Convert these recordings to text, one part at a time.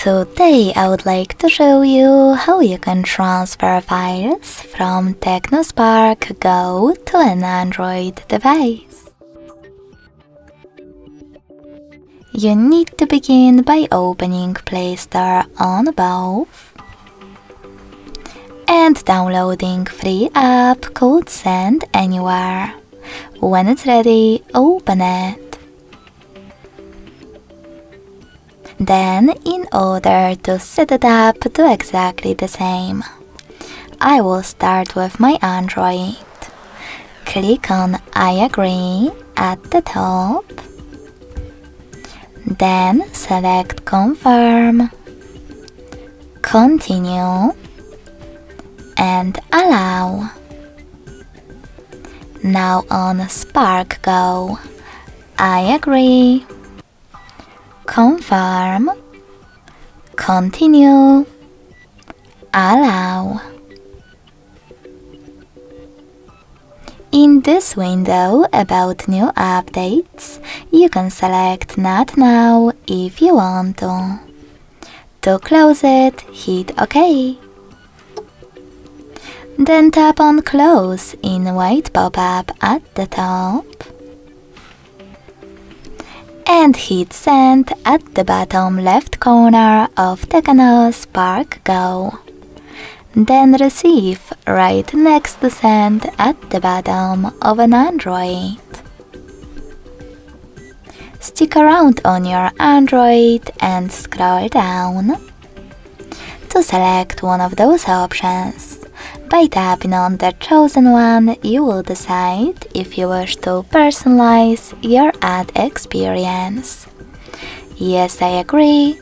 Today I would like to show you how you can transfer files from TECNO Spark Go to an Android device. You need to begin by opening Play Store on both and downloading free app called Send Anywhere. When it's ready, open it. Then, in order to set it up, do exactly the same. I will start with my Android. Click on I agree at the top. Then select Confirm, Continue, and Allow. Now on Spark Go, I agree, Confirm, Continue, Allow. In this window about new updates, you can select Not Now if you want to. To close it, hit OK. Then tap on Close in white pop-up at the top. And hit Send at the bottom left corner of TECNO Spark Go. Then Receive right next to Send at the bottom of an Android. Stick around on your Android and scroll down to select one of those options. By tapping on the chosen one, you will decide if you wish to personalize your ad experience. Yes, I agree,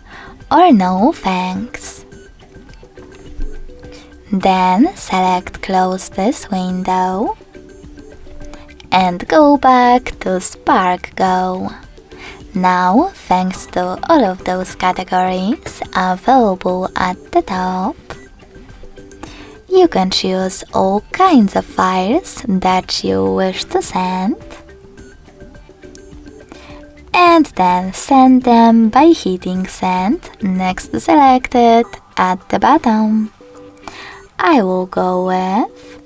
or no, thanks. Then select Close this window and go back to Spark Go. Now, thanks to all of those categories available at the top, you can choose all kinds of files that you wish to send and then send them by hitting Send next to Selected at the bottom. I will go with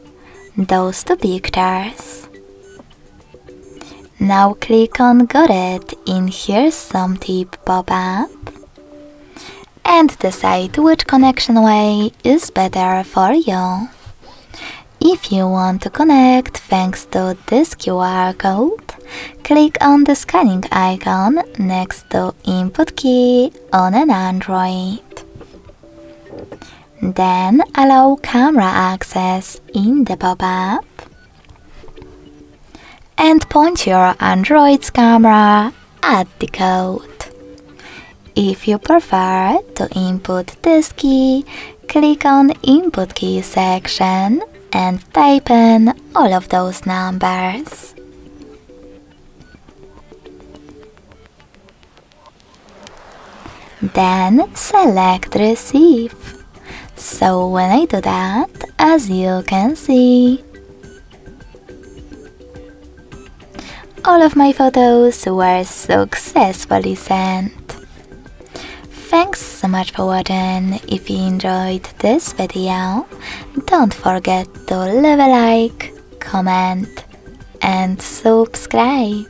those two pictures. Now click on Got It in Here's Some Tip pop-up and decide which connection way is better for you. If you want to connect thanks to this QR code, click on the scanning icon next to Input key on an Android. Then allow camera access in the pop-up and point your Android's camera at the code. If you prefer to input this key, click on Input Key section and type in all of those numbers. Then select Receive. So when I do that, as you can see, all of my photos were successfully sent. Thanks so much for watching. If you enjoyed this video, don't forget to leave a like, comment and subscribe.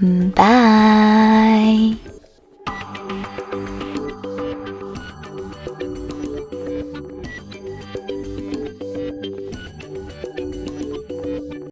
Bye!